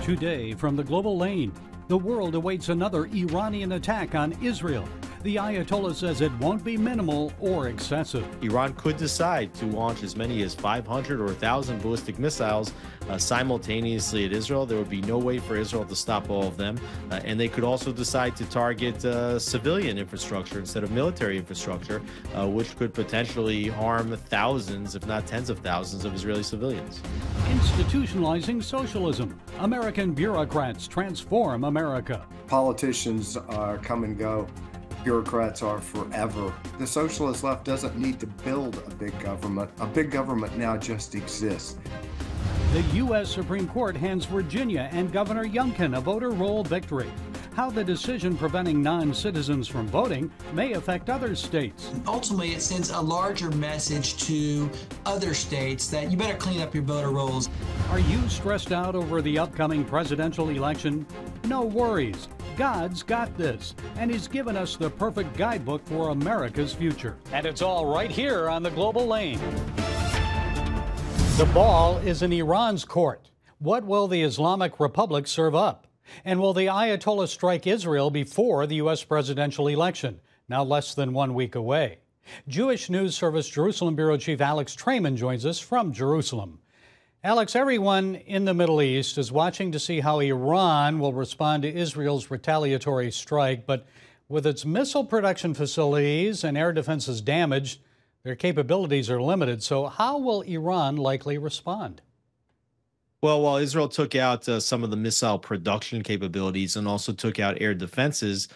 Today from the global lane, the world awaits another Iranian attack on Israel. The Ayatollah says it won't be minimal or excessive. Iran could decide to launch as many as 500 or 1,000 ballistic missiles simultaneously at Israel. There would be no way for Israel to stop all of them. And they could also decide to target civilian infrastructure instead of military infrastructure, which could potentially harm thousands, if not tens of thousands, of Israeli civilians. Institutionalizing socialism. American bureaucrats transform America. Politicians come and go. Bureaucrats are forever. The socialist left doesn't need to build a big government. A big government now just exists. The U.S. Supreme Court hands Virginia and Governor Youngkin a voter roll victory. How the decision preventing non-citizens from voting may affect other states. Ultimately, it sends a larger message to other states that you better clean up your voter rolls. Are you stressed out over the upcoming presidential election? No worries. God's got this, and He's given us the perfect guidebook for America's future. And it's all right here on the Global Lane. The ball is in Iran's court. What will the Islamic Republic serve up? And will the Ayatollah strike Israel before the U.S. presidential election, now less than 1 week away? Jewish News Service Jerusalem Bureau Chief Alex Trayman joins us from Jerusalem. Alex, everyone in the Middle East is watching to see how Iran will respond to Israel's retaliatory strike, but with its missile production facilities and air defenses damaged, their capabilities are limited. So how will Iran likely respond? Well, while Israel took out some of the missile production capabilities and also took out air defenses,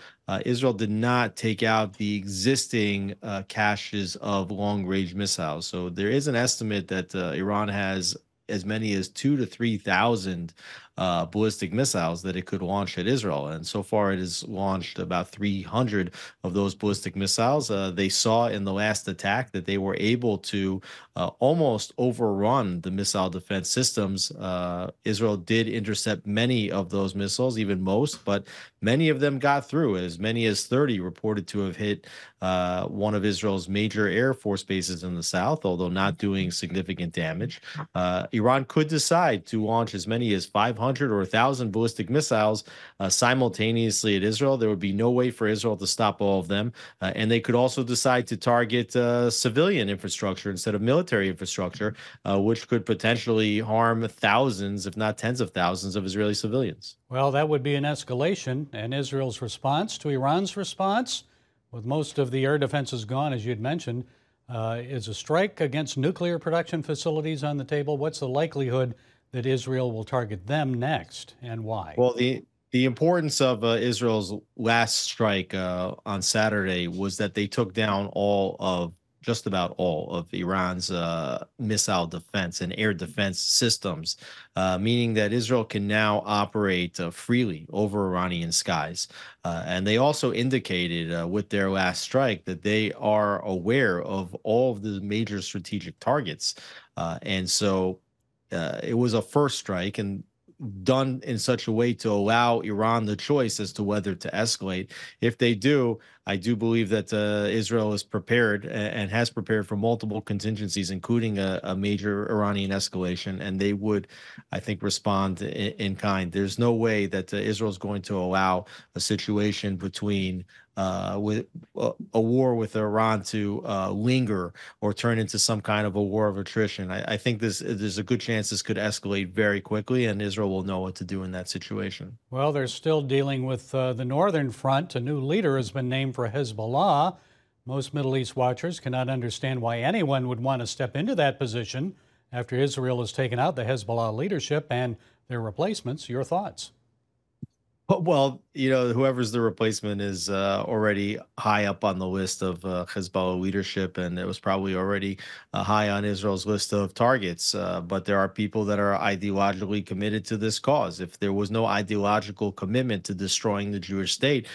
Israel did not take out the existing caches of long-range missiles. So there is an estimate that Iran has as many as 2,000 to 3,000 ballistic missiles that it could launch at Israel. And so far, it has launched about 300 of those ballistic missiles. They saw in the last attack that they were able to almost overrun the missile defense systems. Israel did intercept many of those missiles, even most, but many of them got through. As many as 30 reported to have hit one of Israel's major Air Force bases in the south, although not doing significant damage. Iran could decide to launch as many as 500 or 1,000 ballistic missiles simultaneously at Israel. There would be no way for Israel to stop all of them. And they could also decide to target civilian infrastructure instead of military infrastructure, which could potentially harm thousands, if not tens of thousands, of Israeli civilians. Well, that would be an escalation. And Israel's response to Iran's response, with most of the air defenses gone, as you had mentioned, is a strike against nuclear production facilities on the table? What's the likelihood that Israel will target them next, and why? Well, the importance of Israel's last strike on Saturday was that they took down just about all of Iran's missile defense and air defense systems, meaning that Israel can now operate freely over Iranian skies. And they also indicated with their last strike that they are aware of all of the major strategic targets. And so it was a first strike and done in such a way to allow Iran the choice as to whether to escalate. If they do, I do believe that Israel is prepared and has prepared for multiple contingencies, including a major Iranian escalation, and they would, I think, respond in kind. There's no way that Israel is going to allow a situation between with a war with Iran to linger or turn into some kind of a war of attrition. I think there's a good chance this could escalate very quickly, and Israel will know what to do in that situation. Well, they're still dealing with the northern front. A new leader has been named for Hezbollah. Most Middle East watchers cannot understand why anyone would want to step into that position after Israel has taken out the Hezbollah leadership and their replacements. Your thoughts? Well, whoever's the replacement is already high up on the list of Hezbollah leadership, and it was probably already high on Israel's list of targets. But there are people that are ideologically committed to this cause. If there was no ideological commitment to destroying the Jewish state,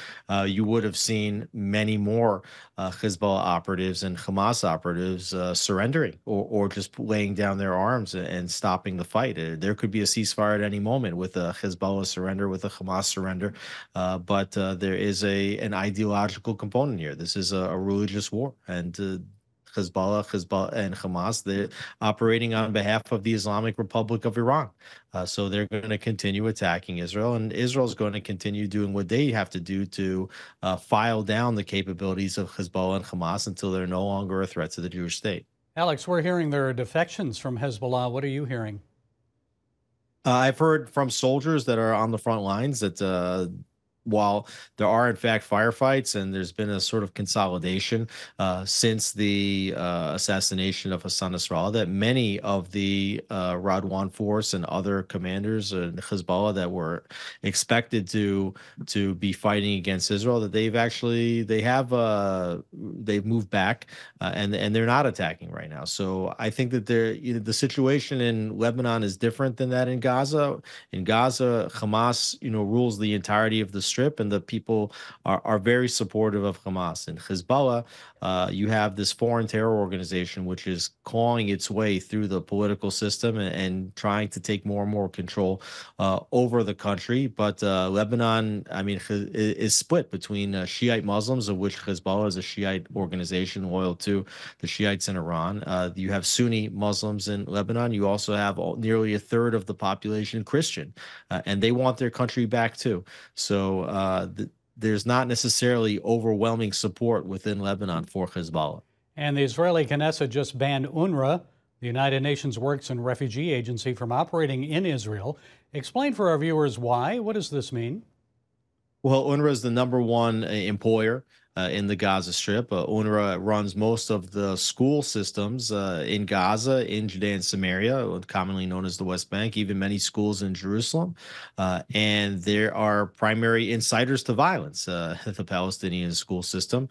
you would have seen many more Hezbollah operatives and Hamas operatives surrendering or just laying down their arms and stopping the fight. There could be a ceasefire at any moment with a Hezbollah surrender, with a Hamas surrender. But there is an ideological component here. This is a religious war, and Hezbollah and Hamas. They're operating on behalf of the Islamic Republic of Iran. So they're going to continue attacking Israel, and Israel is going to continue doing what they have to do to file down the capabilities of Hezbollah and Hamas until they're no longer a threat to the Jewish state. Alex, we're hearing there are defections from Hezbollah. What are you hearing? I've heard from soldiers that are on the front lines that while there are in fact firefights and there's been a sort of consolidation since the assassination of Hassan Nasrallah, that many of the Radwan force and other commanders in Hezbollah that were expected to be fighting against Israel, that they've moved back and they're not attacking right now. So I think that the situation in Lebanon is different than that in Gaza. In Gaza, Hamas rules the entirety of the Strip, and the people are very supportive of Hamas. In Hezbollah, you have this foreign terror organization which is clawing its way through the political system and trying to take more and more control over the country. But Lebanon, I mean, is split between Shiite Muslims, of which Hezbollah is a Shiite organization loyal to the Shiites in Iran. You have Sunni Muslims in Lebanon. You also have nearly a third of the population Christian, and they want their country back too. So there's not necessarily overwhelming support within Lebanon for Hezbollah. And the Israeli Knesset just banned UNRWA, the United Nations Works and Refugee Agency, from operating in Israel. Explain for our viewers why. What does this mean? Well, UNRWA is the #1 employer in the Gaza Strip. UNRWA runs most of the school systems in Gaza, in Judea and Samaria, commonly known as the West Bank, even many schools in Jerusalem. And there are primary inciters to violence, the Palestinian school system.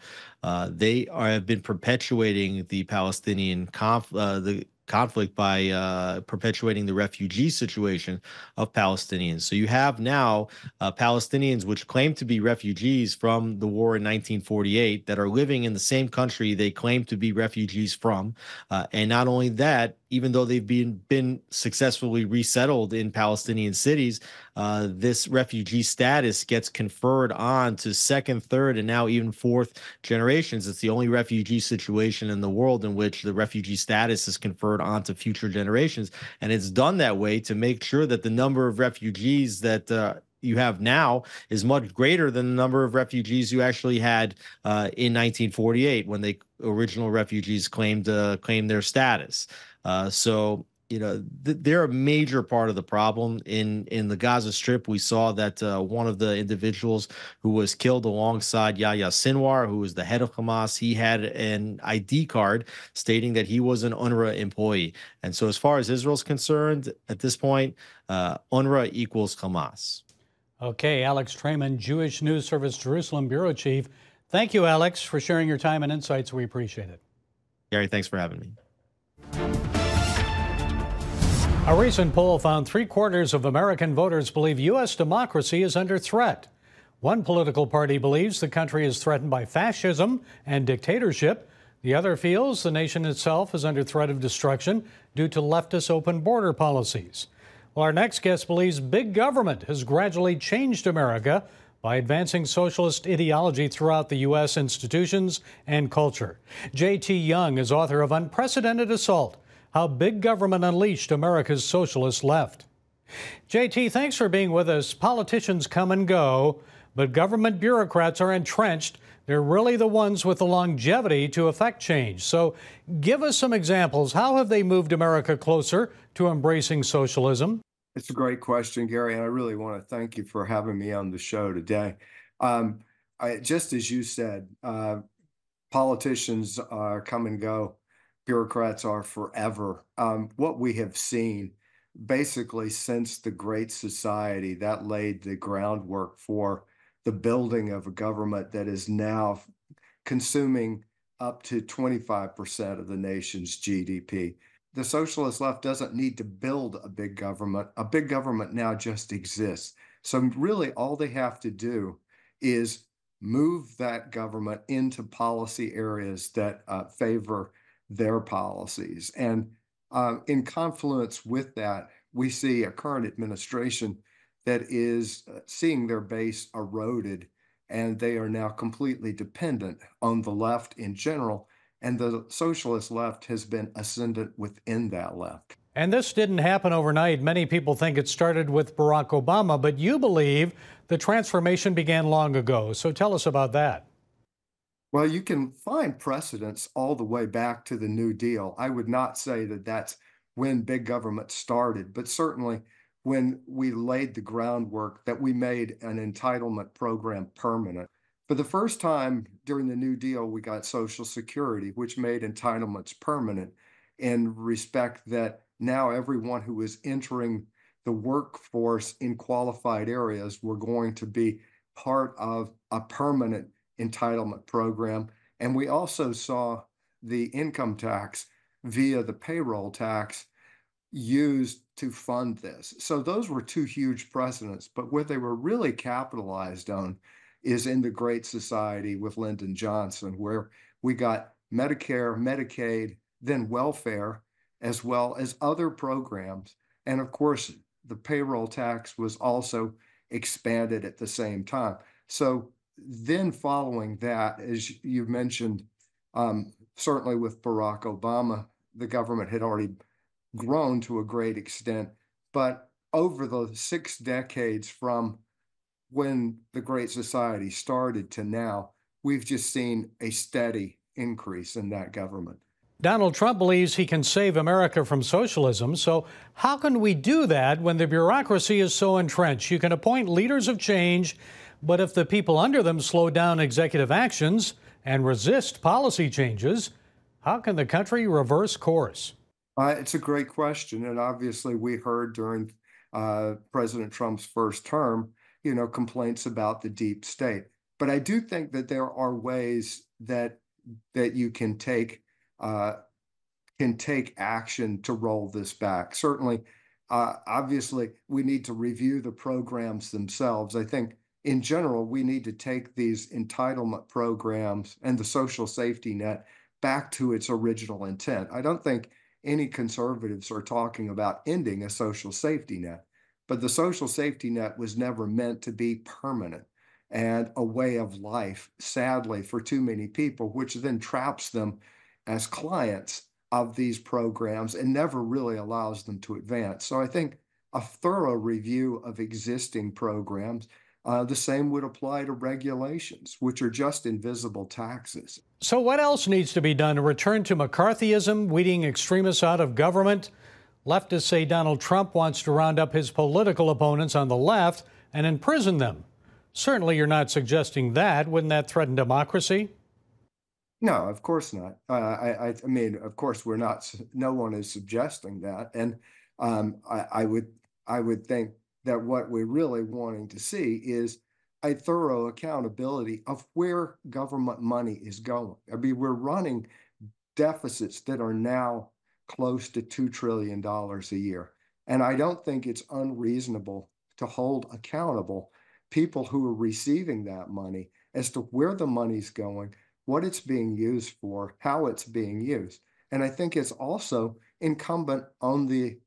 They have been perpetuating the Palestinian conflict by perpetuating the refugee situation of Palestinians. So you have now Palestinians which claim to be refugees from the war in 1948 that are living in the same country they claim to be refugees from. And not only that, even though they've been successfully resettled in Palestinian cities, this refugee status gets conferred on to second, third, and now even fourth generations. It's the only refugee situation in the world in which the refugee status is conferred onto future generations. And it's done that way to make sure that the number of refugees that you have now is much greater than the number of refugees you actually had in 1948 when the original refugees claimed their status. So they're a major part of the problem in the Gaza Strip. We saw that one of the individuals who was killed alongside Yahya Sinwar, who was the head of Hamas, he had an ID card stating that he was an UNRWA employee. And so as far as Israel's concerned, at this point, UNRWA equals Hamas. Okay, Alex Trayman, Jewish News Service Jerusalem Bureau Chief. Thank you, Alex, for sharing your time and insights. We appreciate it. Gary, thanks for having me. A recent poll found 3/4 of American voters believe U.S. democracy is under threat. One political party believes the country is threatened by fascism and dictatorship. The other feels the nation itself is under threat of destruction due to leftist open border policies. Well, our next guest believes big government has gradually changed America by advancing socialist ideology throughout the U.S. institutions and culture. J.T. Young is author of Unprecedented Assault: How Big Government Unleashed America's Socialist Left. JT, thanks for being with us. Politicians come and go, but government bureaucrats are entrenched. They're really the ones with the longevity to effect change. So give us some examples. How have they moved America closer to embracing socialism? It's a great question, Gary, and I really want to thank you for having me on the show today. Just as you said, politicians come and go. Bureaucrats are forever. What we have seen basically since the Great Society, that laid the groundwork for the building of a government that is now consuming up to 25% of the nation's GDP. The socialist left doesn't need to build a big government. A big government now just exists. So really all they have to do is move that government into policy areas that favor their policies. And in confluence with that, we see a current administration that is seeing their base eroded, and they are now completely dependent on the left in general And the socialist left has been ascendant within that left. And this didn't happen overnight. Many people think it started with Barack Obama, but you believe the transformation began long ago. So tell us about that. Well, you can find precedents all the way back to the New Deal. I would not say that that's when big government started, but certainly when we laid the groundwork that we made an entitlement program permanent. For the first time during the New Deal, we got Social Security, which made entitlements permanent in respect that now everyone who is entering the workforce in qualified areas were going to be part of a permanent entitlement program. And we also saw the income tax via the payroll tax used to fund this. So those were two huge precedents, but what they were really capitalized on is in the Great Society with Lyndon Johnson, where we got Medicare, Medicaid, then welfare, as well as other programs. And of course, the payroll tax was also expanded at the same time. So then following that, as you mentioned, certainly with Barack Obama, the government had already grown to a great extent. But over the 6 decades from when the Great Society started to now, we've just seen a steady increase in that government. Donald Trump believes he can save America from socialism. So how can we do that when the bureaucracy is so entrenched? You can appoint leaders of change, but if the people under them slow down executive actions and resist policy changes, how can the country reverse course? It's a great question. And obviously, we heard during President Trump's first term, complaints about the deep state. But I do think that there are ways that you can take action to roll this back. Certainly, obviously, we need to review the programs themselves. I think in general, we need to take these entitlement programs and the social safety net back to its original intent. I don't think any conservatives are talking about ending a social safety net, but the social safety net was never meant to be permanent and a way of life, sadly, for too many people, which then traps them as clients of these programs and never really allows them to advance. So I think a thorough review of existing programs, the same would apply to regulations, which are just invisible taxes. So what else needs to be done to return to McCarthyism, weeding extremists out of government? Leftists say Donald Trump wants to round up his political opponents on the left and imprison them. Certainly you're not suggesting that. Wouldn't that threaten democracy? No, of course not. I mean, of course, we're not. No one is suggesting that, and I would think that what we're really wanting to see is a thorough accountability of where government money is going. I mean, we're running deficits that are now close to $2 trillion a year, and I don't think it's unreasonable to hold accountable people who are receiving that money as to where the money's going, what it's being used for, how it's being used. And I think it's also incumbent on the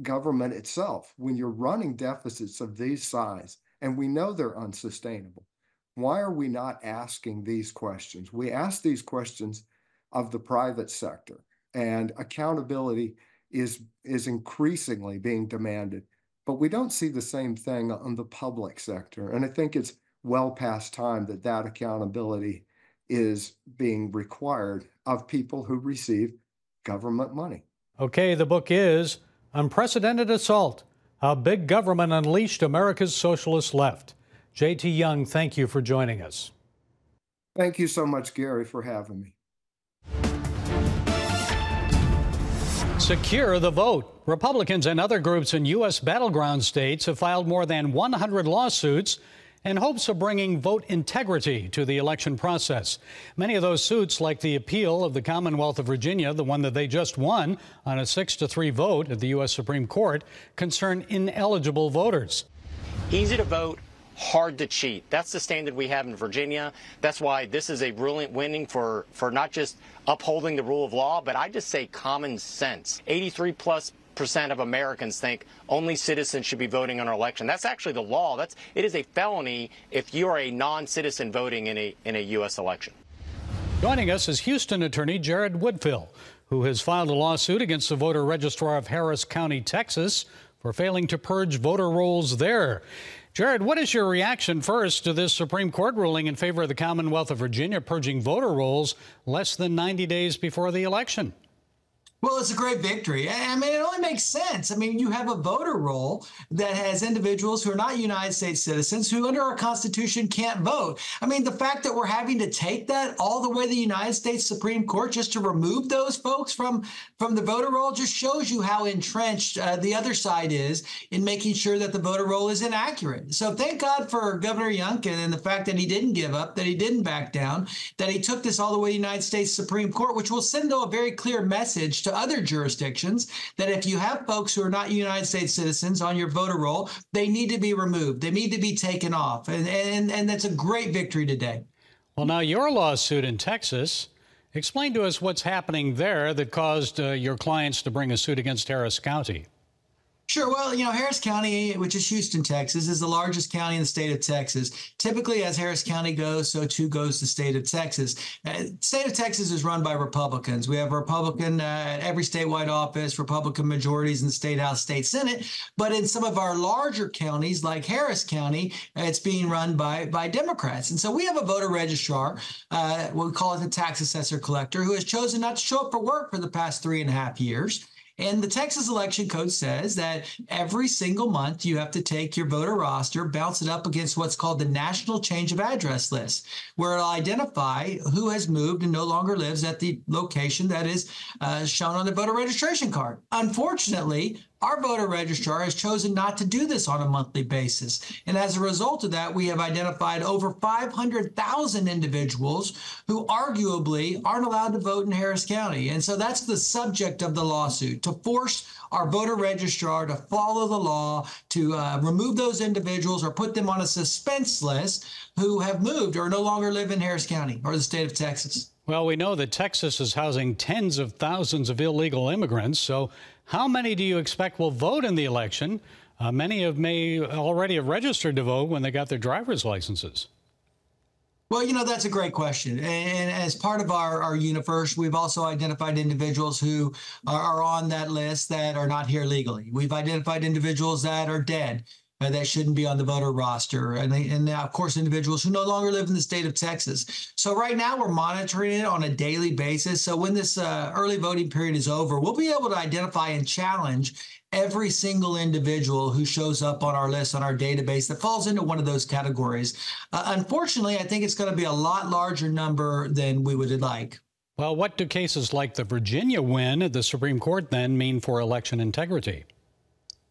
government itself. When you're running deficits of these size, and we know they're unsustainable, why are we not asking these questions? We ask these questions of the private sector, and accountability is increasingly being demanded. But we don't see the same thing on the public sector. And I think it's well past time that accountability is being required of people who receive government money. Okay, the book is Unprecedented Assault: How Big Government Unleashed America's Socialist Left. J.T. Young, thank you for joining us. Thank you so much, Gary, for having me. Secure the vote. Republicans and other groups in U.S. battleground states have filed more than 100 lawsuits in hopes of bringing vote integrity to the election process. Many of those suits, like the appeal of the Commonwealth of Virginia, the one that they just won on a 6-3 vote at the U.S. Supreme Court, concern ineligible voters. Easy to vote, hard to cheat. That's the standard we have in Virginia. That's why this is a brilliant winning for not just upholding the rule of law, but I just say common sense. 83+% of Americans think only citizens should be voting on our election. That's actually the law. It is a felony if you are a non-citizen voting in a U.S. election. Joining us is Houston attorney Jared Woodfi, who has filed a lawsuit against the voter registrar of Harris County, Texas, for failing to purge voter rolls there. Jared, what is your reaction first to this Supreme Court ruling in favor of the Commonwealth of Virginia purging voter rolls less than 90 days before the election? Well, it's a great victory. I mean, it only makes sense. I mean, you have a voter roll that has individuals who are not United States citizens who under our Constitution can't vote. I mean, the fact that we're having to take that all the way to the United States Supreme Court just to remove those folks from the voter roll just shows you how entrenched the other side is in making sure that the voter roll is inaccurate. So thank God for Governor Youngkin and the fact that he didn't give up, that he didn't back down, that he took this all the way to the United States Supreme Court, which will send a very clear message to other jurisdictions that if you have folks who are not United States citizens on your voter roll, they need to be removed. They need to be taken off. And that's a great victory today. Well, now your lawsuit in Texas, explain to us what's happening there that caused your clients to bring a suit against Harris County. Sure. Well, you know, Harris County, which is Houston, Texas, is the largest county in the state of Texas. Typically, as Harris County goes, so too goes the state of Texas. State of Texas is run by Republicans. We have a Republican at every statewide office, Republican majorities in the State House, State Senate. But in some of our larger counties, like Harris County, it's being run by Democrats. And so we have a voter registrar, we call it the tax assessor collector, who has chosen not to show up for work for the past 3.5 years. And the Texas election code says that every single month you have to take your voter roster, bounce it up against what's called the National Change of Address List, where it'll identify who has moved and no longer lives at the location that is shown on the voter registration card. Unfortunately, our voter registrar has chosen not to do this on a monthly basis. And as a result of that, we have identified over 500,000 individuals who arguably aren't allowed to vote in Harris County. And so that's the subject of the lawsuit, to force our voter registrar to follow the law, to remove those individuals or put them on a suspense list who have moved or no longer live in Harris County or the state of Texas. Well, we know that Texas is housing tens of thousands of illegal immigrants. So how many do you expect will vote in the election? Many may already have registered to vote when they got their driver's licenses. Well, you know, that's a great question. And as part of our universe, we've also identified individuals who are on that list that are not here legally. We've identified individuals that are dead, that shouldn't be on the voter roster. And now, of course, individuals who no longer live in the state of Texas. So right now we're monitoring it on a daily basis. So when this early voting period is over, we'll be able to identify and challenge every single individual who shows up on our list, on our database, that falls into one of those categories. Unfortunately, I think it's going to be a lot larger number than we would like. Well, what do cases like the Virginia win at the Supreme Court then mean for election integrity?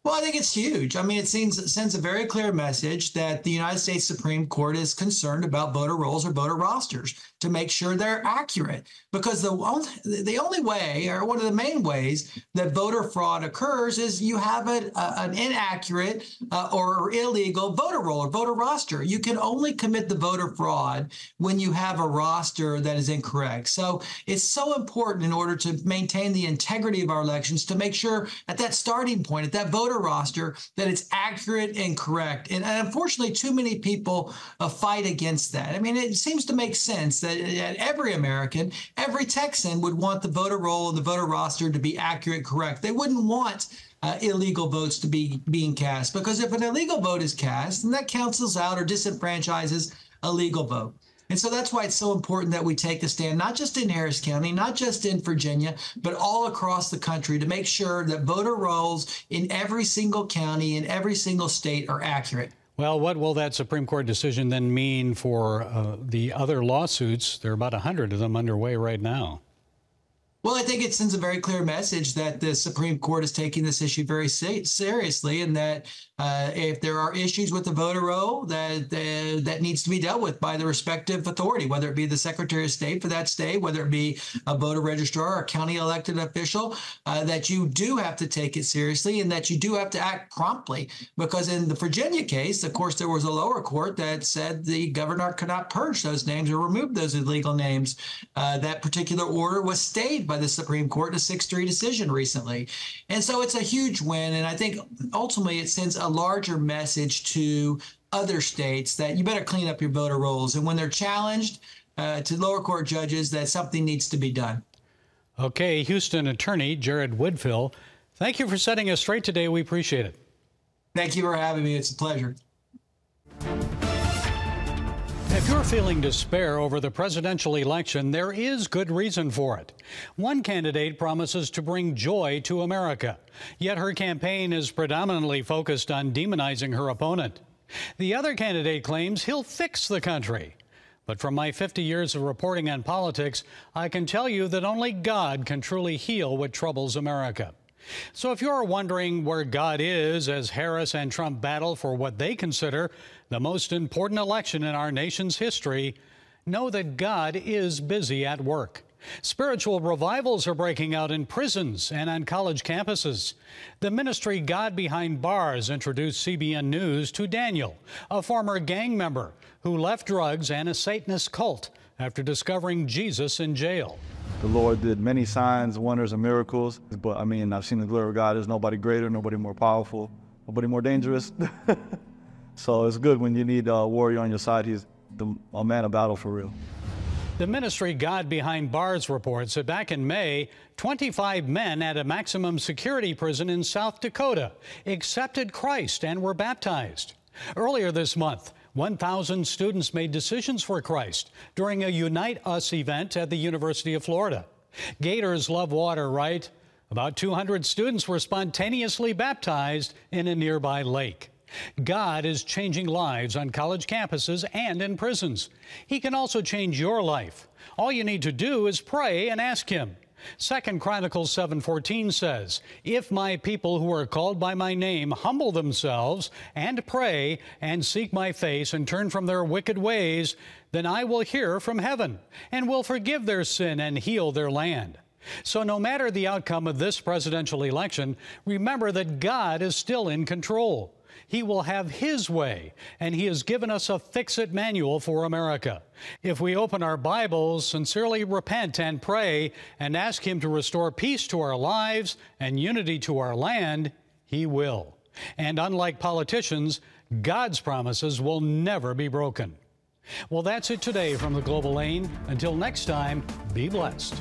Well, I think it's huge. I mean, it sends a very clear message that the United States Supreme Court is concerned about voter rolls or voter rosters to make sure they're accurate. Because the only way, or one of the main ways that voter fraud occurs is you have an inaccurate or illegal voter roll or voter roster. You can only commit the voter fraud when you have a roster that is incorrect. So it's so important in order to maintain the integrity of our elections to make sure at that starting point, at that voter roster, that it's accurate and correct. And unfortunately, too many people fight against that. I mean, it seems to make sense that every American, every Texan would want the voter roll and the voter roster to be accurate, correct. They wouldn't want illegal votes to be being cast, because if an illegal vote is cast, then that cancels out or disenfranchises a legal vote. And so that's why it's so important that we take a stand, not just in Harris County, not just in Virginia, but all across the country to make sure that voter rolls in every single county, in every single state are accurate. Well, what will that Supreme Court decision then mean for the other lawsuits? There are about 100 of them underway right now. Well, I think it sends a very clear message that the Supreme Court is taking this issue very seriously, and that if there are issues with the voter roll, that needs to be dealt with by the respective authority, whether it be the Secretary of State for that state, whether it be a voter registrar or a county elected official, that you do have to take it seriously and that you do have to act promptly. Because in the Virginia case, of course, there was a lower court that said the governor could not purge those names or remove those illegal names. That particular order was stayed by the Supreme Court in a 6-3 decision recently. And so it's a huge win. And I think ultimately it sends a larger message to other states that you better clean up your voter rolls. And when they're challenged, to lower court judges that something needs to be done. Okay, Houston attorney Jared Woodfi, thank you for setting us straight today. We appreciate it. Thank you for having me. It's a pleasure. If you're feeling despair over the presidential election, there is good reason for it. One candidate promises to bring joy to America, yet her campaign is predominantly focused on demonizing her opponent. The other candidate claims he'll fix the country. But from my 50 years of reporting on politics, I can tell you that only God can truly heal what troubles America. So if you're wondering where God is as Harris and Trump battle for what they consider the most important election in our nation's history, know that God is busy at work. Spiritual revivals are breaking out in prisons and on college campuses. The ministry God Behind Bars introduced CBN News to Daniel, a former gang member who left drugs and a Satanist cult after discovering Jesus in jail. The Lord did many signs, wonders, and miracles. But I mean, I've seen the glory of God. There's nobody greater, nobody more powerful, nobody more dangerous. So it's good when you need a warrior on your side. He's a man of battle for real. The ministry God Behind Bars reports that back in May, 25 men at a maximum security prison in South Dakota accepted Christ and were baptized. Earlier this month, 1,000 students made decisions for Christ during a Unite Us event at the University of Florida. Gators love water, right? About 200 students were spontaneously baptized in a nearby lake. God is changing lives on college campuses and in prisons. He can also change your life. All you need to do is pray and ask Him. 2 Chronicles 7:14 says, "If my people who are called by my name humble themselves and pray and seek my face and turn from their wicked ways, then I will hear from heaven and will forgive their sin and heal their land." So no matter the outcome of this presidential election, remember that God is still in control. He will have His way, and He has given us a fix-it manual for America. If we open our Bibles, sincerely repent and pray, and ask Him to restore peace to our lives and unity to our land, He will. And unlike politicians, God's promises will never be broken. Well, that's it today from the Global Lane. Until next time, be blessed.